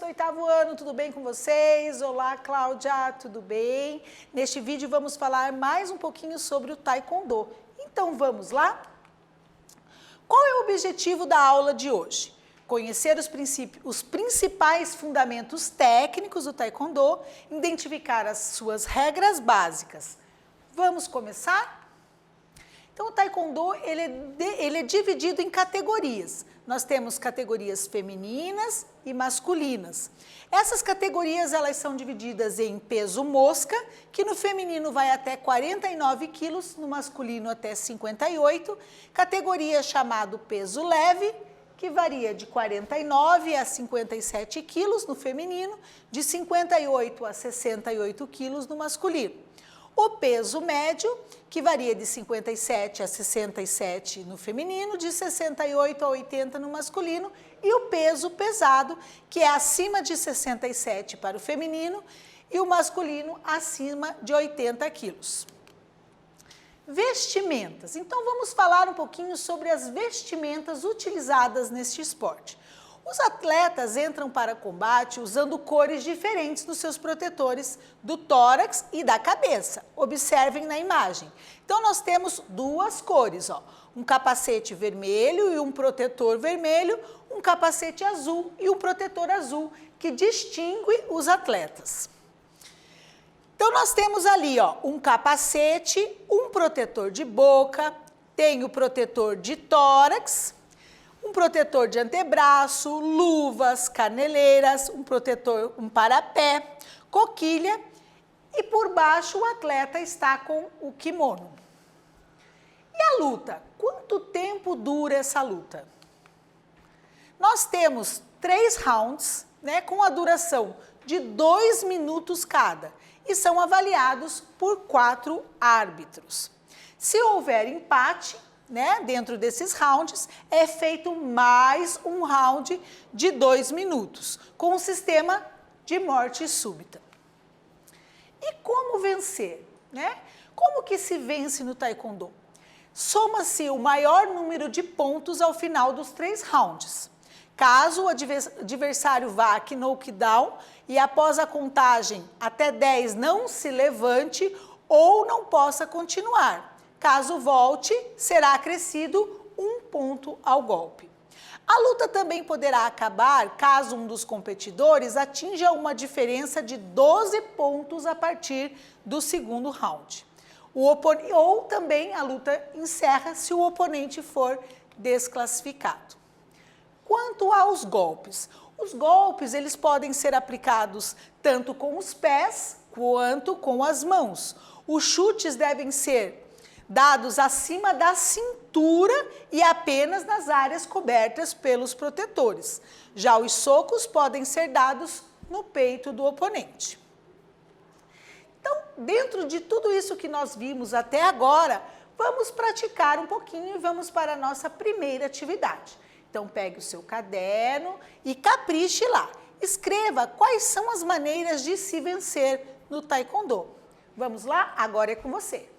oitavo ano, tudo bem com vocês? Olá, Cláudia, tudo bem? Neste vídeo vamos falar mais um pouquinho sobre o Taekwondo. Então vamos lá? Qual é o objetivo da aula de hoje? Conhecer os principais fundamentos técnicos do Taekwondo, identificar as suas regras básicas. Vamos começar? Então, o Taekwondo ele é dividido em categorias. Nós temos categorias femininas e masculinas. Essas categorias elas são divididas em peso mosca, que no feminino vai até 49 quilos, no masculino até 58. Categoria chamado peso leve, que varia de 49 a 57 quilos no feminino, de 58 a 68 quilos no masculino. O peso médio, que varia de 57 a 67 no feminino, de 68 a 80 no masculino, e o peso pesado, que é acima de 67 para o feminino e o masculino acima de 80 quilos. Vestimentas. Então vamos falar um pouquinho sobre as vestimentas utilizadas neste esporte. Os atletas entram para combate usando cores diferentes nos seus protetores do tórax e da cabeça. Observem na imagem. Então, nós temos duas cores, ó, um capacete vermelho e um protetor vermelho, um capacete azul e um protetor azul, que distingue os atletas. Então, nós temos ali, ó, um capacete, um protetor de boca, tem o protetor de tórax, um protetor de antebraço, luvas, caneleiras, um protetor, um parapé, coquilha e por baixo o atleta está com o kimono. E a luta? Quanto tempo dura essa luta? Nós temos 3 rounds, né, com a duração de 2 minutos cada e são avaliados por 4 árbitros. Se houver empate, né, dentro desses rounds, é feito mais um round de 2 minutos, com um sistema de morte súbita. E como vencer? Né? Como que se vence no Taekwondo? Soma-se o maior número de pontos ao final dos 3 rounds. Caso o adversário vá a knockdown e após a contagem até 10 não se levante ou não possa continuar. Caso volte, será acrescido 1 ponto ao golpe. A luta também poderá acabar caso um dos competidores atinja uma diferença de 12 pontos a partir do segundo round. Ou também a luta encerra se o oponente for desclassificado. Quanto aos golpes, os golpes eles podem ser aplicados tanto com os pés quanto com as mãos. Os chutes devem ser dados acima da cintura e apenas nas áreas cobertas pelos protetores. Já os socos podem ser dados no peito do oponente. Então, dentro de tudo isso que nós vimos até agora, vamos praticar um pouquinho e vamos para a nossa primeira atividade. Então, pegue o seu caderno e capriche lá. Escreva quais são as maneiras de se vencer no Taekwondo. Vamos lá? Agora é com você.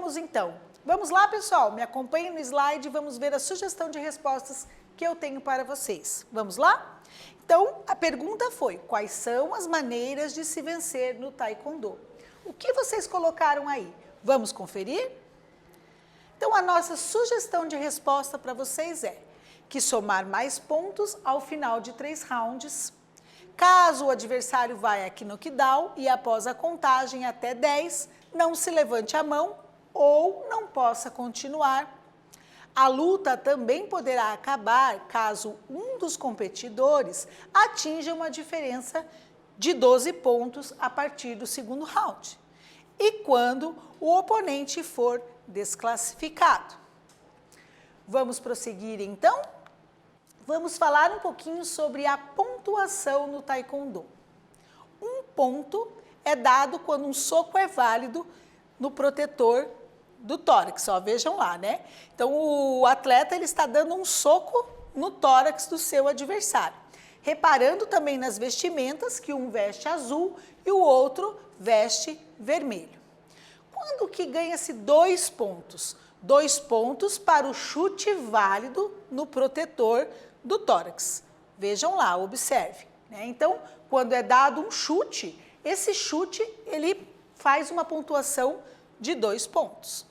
Vamos então. Vamos lá, pessoal? Me acompanhem no slide e vamos ver a sugestão de respostas que eu tenho para vocês. Vamos lá? Então, a pergunta foi: quais são as maneiras de se vencer no Taekwondo? O que vocês colocaram aí? Vamos conferir? Então, a nossa sugestão de resposta para vocês é que somar mais pontos ao final de 3 rounds. Caso o adversário vá a knockdown e após a contagem até 10, não se levante a mão ou não possa continuar. A luta também poderá acabar caso um dos competidores atinja uma diferença de 12 pontos a partir do segundo round e quando o oponente for desclassificado. Vamos prosseguir então? Vamos falar um pouquinho sobre a pontuação no Taekwondo. Um ponto é dado quando um soco é válido no protetor do tórax, ó, vejam lá, né? Então, o atleta ele está dando um soco no tórax do seu adversário. Reparando também nas vestimentas, que um veste azul e o outro veste vermelho. Quando que ganha-se 2 pontos? 2 pontos para o chute válido no protetor do tórax. Vejam lá, observe, né? Então, quando é dado um chute, esse chute ele faz uma pontuação de 2 pontos.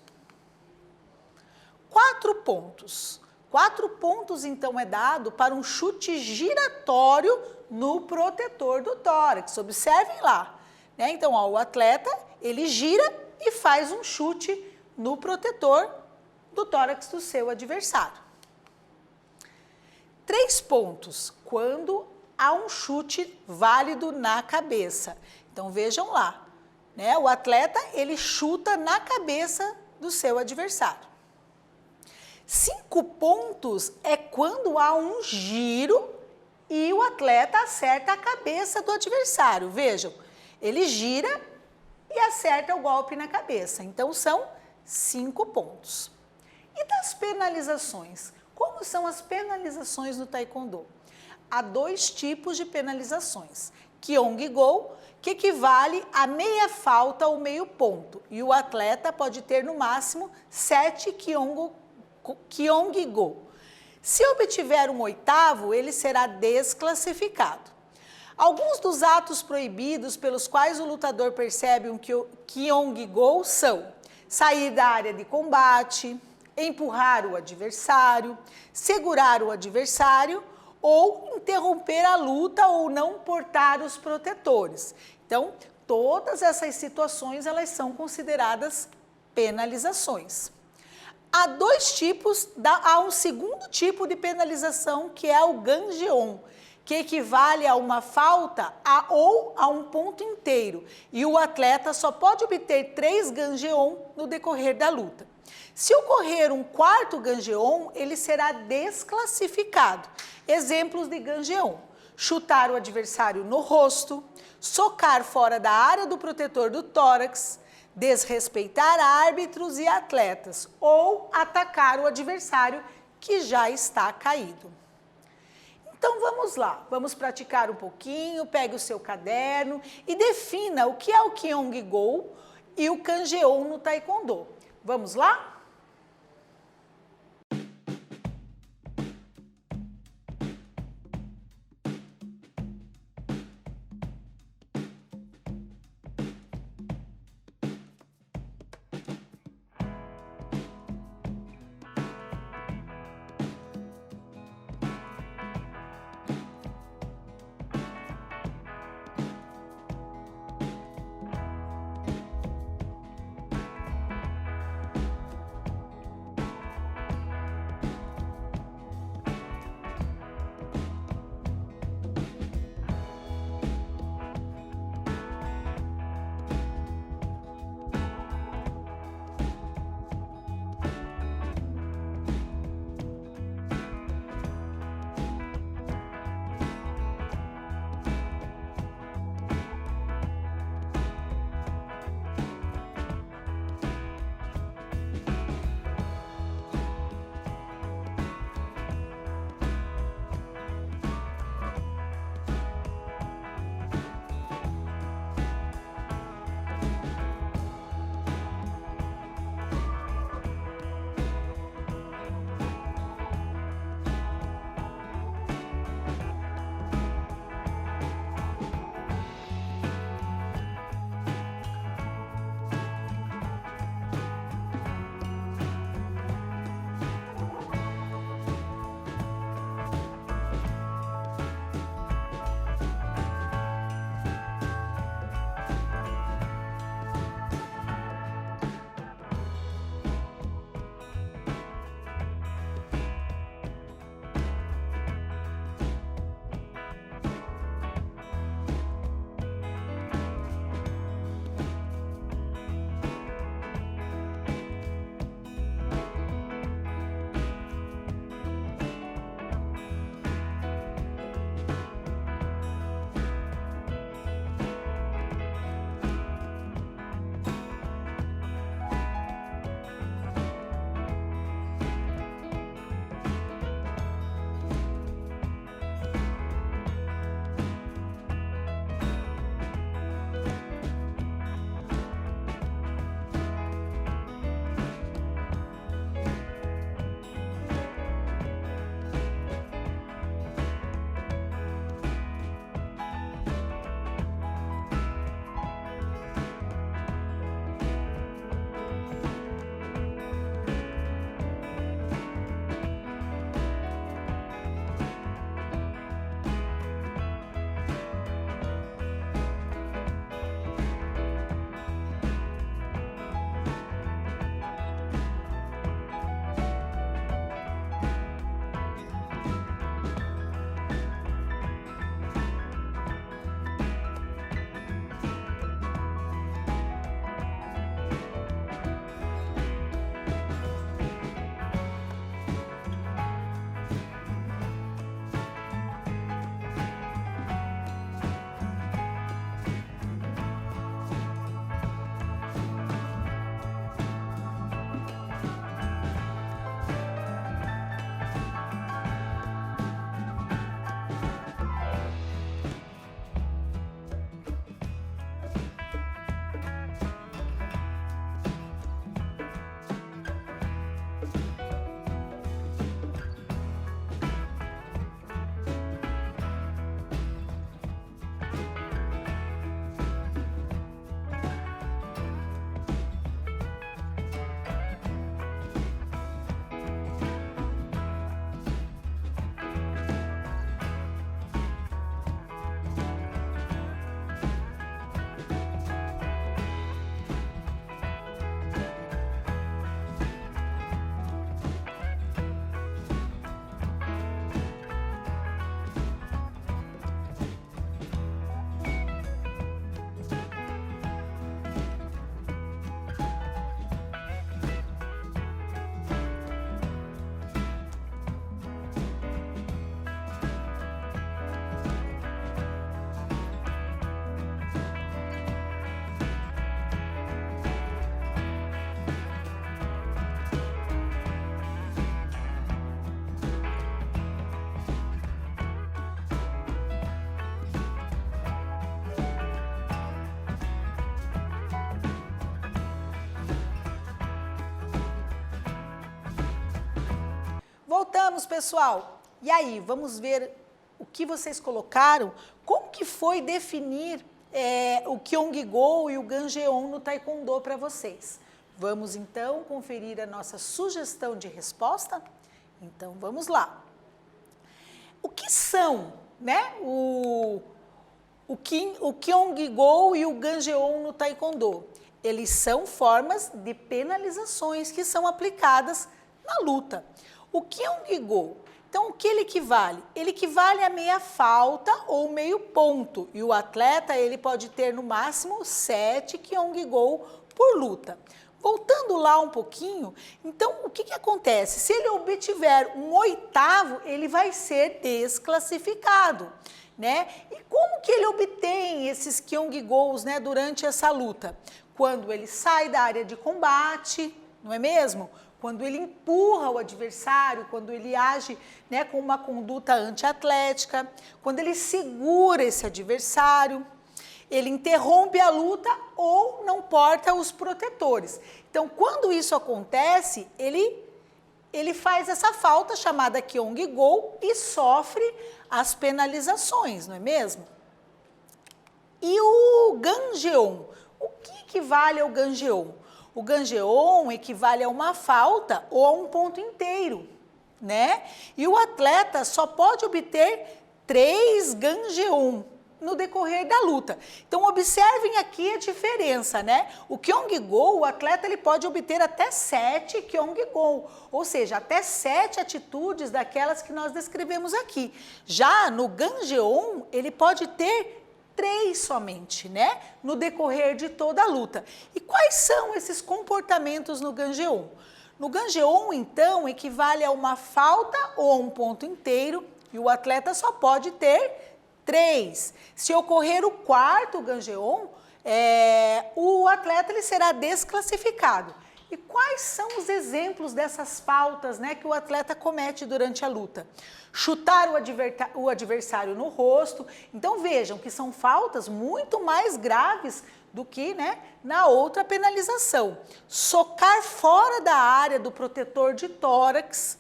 4 pontos. 4 pontos, então, é dado para um chute giratório no protetor do tórax. Observem lá, né? Então, ó, o atleta, ele gira e faz um chute no protetor do tórax do seu adversário. 3 pontos, quando há um chute válido na cabeça. Então, vejam lá, né? O atleta, ele chuta na cabeça do seu adversário. 5 pontos é quando há um giro e o atleta acerta a cabeça do adversário. Vejam, ele gira e acerta o golpe na cabeça. Então, são 5 pontos. E das penalizações? Como são as penalizações no Taekwondo? Há 2 tipos de penalizações. Kyong-go, que equivale a meia falta ou meio ponto. E o atleta pode ter no máximo 7 Kyong-go. Se obtiver um 8º, ele será desclassificado. Alguns dos atos proibidos pelos quais o lutador percebe um Kyong-go são sair da área de combate, empurrar o adversário, segurar o adversário ou interromper a luta ou não portar os protetores. Então, todas essas situações elas são consideradas penalizações. Há 2 tipos, há um segundo tipo de penalização que é o ganjeon, que equivale a uma falta ou a um ponto inteiro. E o atleta só pode obter 3 ganjeon no decorrer da luta. Se ocorrer um 4º ganjeon, ele será desclassificado. Exemplos de ganjeon: chutar o adversário no rosto, socar fora da área do protetor do tórax, desrespeitar árbitros e atletas ou atacar o adversário que já está caído. Então vamos lá, vamos praticar um pouquinho, pegue o seu caderno e defina o que é o Kyong-go e o Ganjeon no Taekwondo. Vamos lá? Voltamos, pessoal. E aí, vamos ver o que vocês colocaram? Como que foi definir o Kyong-go e o Ganjeon no Taekwondo para vocês? Vamos, então, conferir a nossa sugestão de resposta? Então, vamos lá. O que são, né, o Kyong-go e o Ganjeon no Taekwondo? Eles são formas de penalizações que são aplicadas na luta. O Kyong-go, então o que ele equivale? Ele equivale a meia falta ou meio ponto. E o atleta ele pode ter no máximo 7 Kyong-go por luta. Voltando lá um pouquinho, então o que acontece? Se ele obtiver um 8º, ele vai ser desclassificado, né? E como que ele obtém esses Kyong-gos, né, durante essa luta? Quando ele sai da área de combate, não é mesmo? Quando ele empurra o adversário, quando ele age, né, com uma conduta antiatlética, quando ele segura esse adversário, ele interrompe a luta ou não porta os protetores. Então, quando isso acontece, ele faz essa falta chamada Kyong-go e sofre as penalizações, não é mesmo? E o Ganjeon, o que equivale ao Ganjeon? O Ganjeon equivale a uma falta ou a um ponto inteiro, né? E o atleta só pode obter 3 Ganjeon no decorrer da luta. Então, observem aqui a diferença, né? O Kyong-go, o atleta ele pode obter até 7 Kyong-go, ou seja, até 7 atitudes daquelas que nós descrevemos aqui. Já no Ganjeon, ele pode ter 3 somente, né? No decorrer de toda a luta. E quais são esses comportamentos no Ganjeon? No Ganjeon, então, equivale a uma falta ou a um ponto inteiro e o atleta só pode ter 3. Se ocorrer o 4º Ganjeon, o atleta ele será desclassificado. E quais são os exemplos dessas faltas, né, que o atleta comete durante a luta? Chutar o adversário no rosto. Então vejam que são faltas muito mais graves do que, né, na outra penalização. Socar fora da área do protetor de tórax,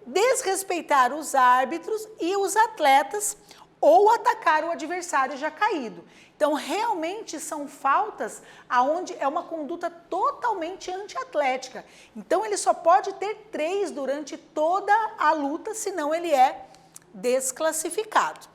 desrespeitar os árbitros e os atletas ou atacar o adversário já caído. Então, realmente são faltas aonde é uma conduta totalmente antiatlética. Então, ele só pode ter 3 durante toda a luta, senão ele é desclassificado.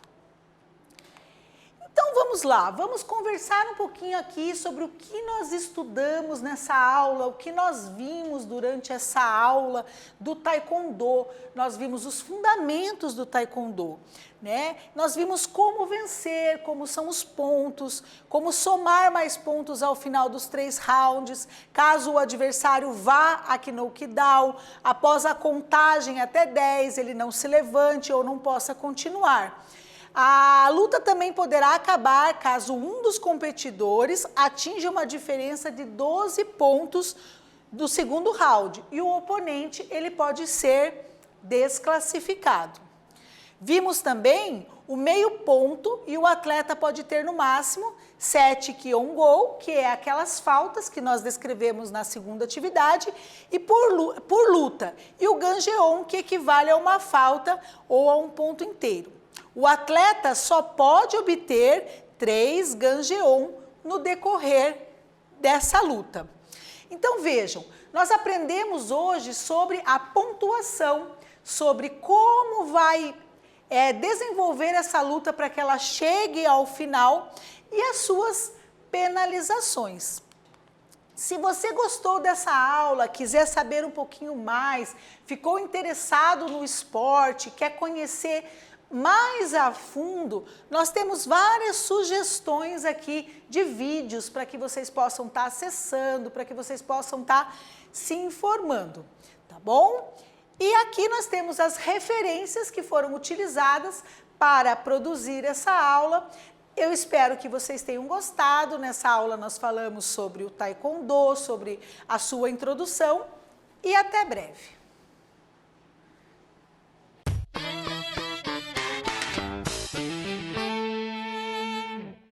Então, vamos lá, vamos conversar um pouquinho aqui sobre o que nós estudamos nessa aula, o que nós vimos durante essa aula do Taekwondo. Nós vimos os fundamentos do Taekwondo, né? Nós vimos como vencer, como são os pontos, como somar mais pontos ao final dos 3 rounds, caso o adversário vá aqui no knockdown, após a contagem até 10, ele não se levante ou não possa continuar. A luta também poderá acabar caso um dos competidores atinja uma diferença de 12 pontos do 2º round e o oponente ele pode ser desclassificado. Vimos também o meio ponto e o atleta pode ter no máximo 7 Kyong-go, que é aquelas faltas que nós descrevemos na 2ª atividade, e por luta. E o Ganjeon, que equivale a uma falta ou a um ponto inteiro. O atleta só pode obter 3 Ganjeon no decorrer dessa luta. Então vejam, nós aprendemos hoje sobre a pontuação, sobre como vai desenvolver essa luta para que ela chegue ao final e as suas penalizações. Se você gostou dessa aula, quiser saber um pouquinho mais, ficou interessado no esporte, quer conhecer mais a fundo, nós temos várias sugestões aqui de vídeos para que vocês possam estar acessando, para que vocês possam estar se informando, tá bom? E aqui nós temos as referências que foram utilizadas para produzir essa aula. Eu espero que vocês tenham gostado. Nessa aula nós falamos sobre o Taekwondo, sobre a sua introdução e até breve.